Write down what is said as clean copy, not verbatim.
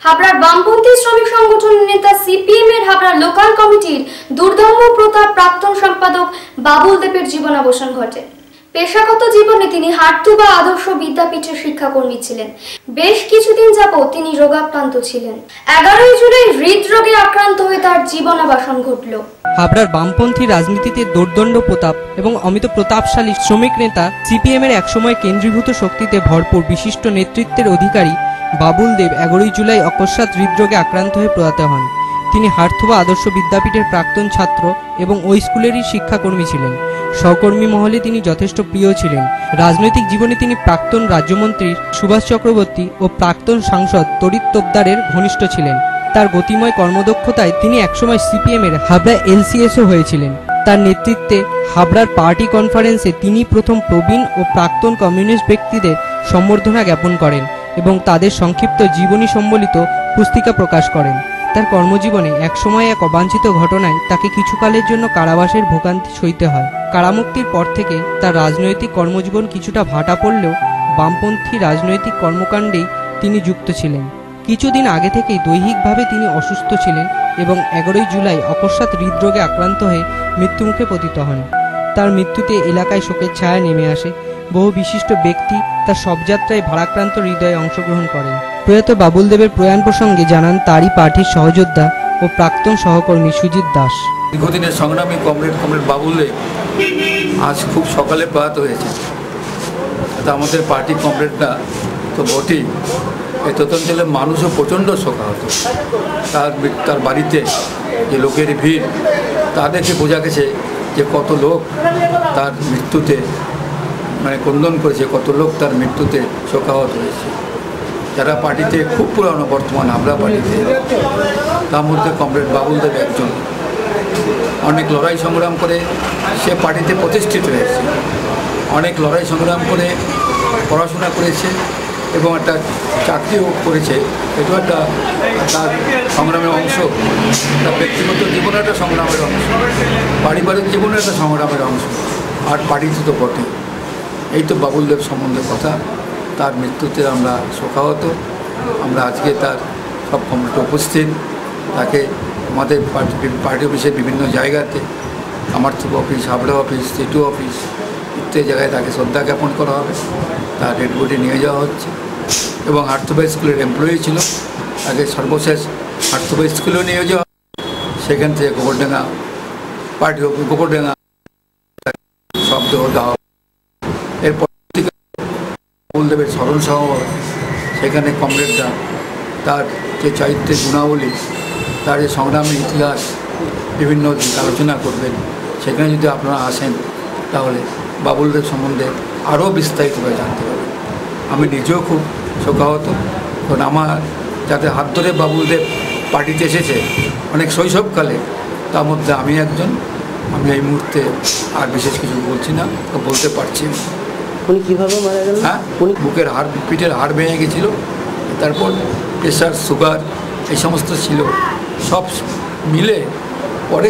হাবড়ার বামপন্থী শ্রমিক সংগঠন নেতা সিপিএম এর হাবড়া লোকাল কমিটির দুর্দম্য প্রতাপ প্রাক্তন সম্পাদক বাবুল দেবের জীবনাবসান ঘটে। পেশাগত জীবনে তিনি হাটতুবা আদর্শ বিদ্যাপীঠের শিক্ষাকর্মী ছিলেন। বেশ কিছুদিন যাবত তিনি রোগাক্রান্ত ছিলেন। 11ই জুলাই হৃদরোগে আক্রান্ত হয়ে তার জীবনাবসান ঘটল। হাবড়ার বামপন্থী রাজনীতিতে দোর্দণ্ড প্রতাপ এবং অমিত প্রতাপশালী শ্রমিক নেতা সিপিএম এর একসময় কেন্দ্রীভূত শক্তিতে ভরপুর বিশিষ্ট নেতৃত্বের অধিকারী বাবুল দেব 11ই জুলাই অকস্মাৎ হৃদরোগে আক্রান্ত হয়ে প্রয়াত হন। তিনি হাটতুবা আদর্শ বিদ্যাপীঠের প্রাক্তন ছাত্র এবং ওই স্কুলেরই শিক্ষাকর্মী ছিলেন। সহকর্মী মহলে তিনি যথেষ্ট প্রিয় ছিলেন। রাজনৈতিক জীবনে তিনি প্রাক্তন রাজ্যমন্ত্রী সুভাষ চক্রবর্তী ও প্রাক্তন সাংসদ তরিৎ তোপদারের ঘনিষ্ঠ ছিলেন। তার গতিময় কর্মদক্ষতায় তিনি একসময় সিপিএম এর হাবড়া এলসিএসও হয়েছিলেন। তার নেতৃত্বে হাবড়ার পার্টি কনফারেন্সে তিনি প্রথম প্রবীণ ও প্রাক্তন কমিউনিস্ট ব্যক্তিদের সম্বর্ধনা জ্ঞাপন করেন এবং তাদের সংক্ষিপ্ত জীবনী সম্বলিত পুস্তিকা প্রকাশ করেন। তার কর্মজীবনে একসময় এক অবাঞ্ছিত ঘটনায় তাকে কিছুকালের জন্য কারাবাসের ভোগান্তি সইতে হয়। কারামুক্তির পর থেকে তার রাজনৈতিক কর্মজীবন কিছুটা ভাটা পড়লেও বামপন্থী রাজনৈতিক কর্মকাণ্ডেই তিনি যুক্ত ছিলেন। কিছুদিন আগে থেকেই দৈহিকভাবে তিনি অসুস্থ ছিলেন এবং 11ই জুলাই অকস্মাৎ হৃদরোগে আক্রান্ত হয়ে মৃত্যুমুখে পতিত হন। তার মৃত্যুতে এলাকায় শোকের ছায়া নেমে আসে। বহু বিশিষ্ট ব্যক্তি তার শবযাত্রায় ভারাক্রান্ত হৃদয়ে অংশগ্রহণ করেন। প্রয়াত বাবুল দেবের প্রয়াণ প্রসঙ্গে জানান তারই পার্টির সহযোদ্ধা ও প্রাক্তন সহকর্মী সুজিত দাস। দীর্ঘদিনের সংগ্রামী কমরেড বাবুল দেব আজ খুব সকালে প্রয়াত হয়েছে। তা আমাদের পার্টি কমরেডরা তো বটেই, এই তথ্যাঞ্চলের মানুষও প্রচণ্ড শোকাহত। তার বাড়িতে যে লোকের ভিড় তা দেখে বোঝা গেছে যে কত লোক তার মৃত্যুতে ক্রন্দন করেছে, কত লোক তার মৃত্যুতে শোকাহত হয়েছে। যারা পার্টিতে খুব পুরানো বর্তমান হাবড়া পার্টিতে, তার মধ্যে কমরেড বাবুল দেব একজন। অনেক লড়াই সংগ্রাম করে সে পার্টিতে প্রতিষ্ঠিত হয়েছে, অনেক লড়াই সংগ্রাম করে পড়াশোনা করেছে এবং একটা চাকরিও করেছে। এটাও একটা তার সংগ্রামের অংশ। তার ব্যক্তিগত জীবনের একটা সংগ্রামের অংশ, পারিবারিক জীবনের একটা সংগ্রামের অংশ, আর পার্টিতে তো বটে। এই তো বাবুল দেব সম্বন্ধে কথা। তার মৃত্যুতে আমরা শোকাহত। আমরা আজকে তার সব কমিটি উপস্থিত। তাকে আমাদের পার্টি অফিসের বিভিন্ন জায়গাতে, কামারথুবা অফিস, হাবড়া অফিস, সিটু অফিস ইত্যাদি জায়গায় তাকে শ্রদ্ধা জ্ঞাপন করা হবে। তার ডেড বডি নিয়ে যাওয়া হচ্ছে এবং হাটতুবা স্কুলের এমপ্লয়ি ছিল, তাকে সর্বশেষ হাটতুবা স্কুলেও নিয়ে যাওয়া, সেখান থেকে গোবরডাঙ্গা পার্টি গোবরডাঙ্গা শব্দ দেওয়া। এরপর বাবুল দেবের স্মরণ সভা, সেখানে কমরেডরা তার যে চারিত্রের গুণাবলী, তার যে সংগ্রামের ইতিহাস বিভিন্ন আলোচনা করবেন। সেখানে যদি আপনারা আসেন তাহলে বাবুল দেব সম্বন্ধে আরও বিস্তারিতভাবে জানতে পারবেন। আমি নিজেও খুব শোকাহত, কারণ আমার যাতে হাত ধরে বাবুল দেব পার্টিতে এসেছে অনেক শৈশবকালে, তার মধ্যে আমি একজন। আমি এই মুহূর্তে আর বিশেষ কিছু বলছি না, বলতে পারছি না। উনি কীভাবে মারা গেলেন? হ্যাঁ, বুকের হাড়, পিঠের হাড় ভেঙে গেছিলো, তারপর প্রেশার, সুগার এই সমস্ত ছিল, সব মিলে পরে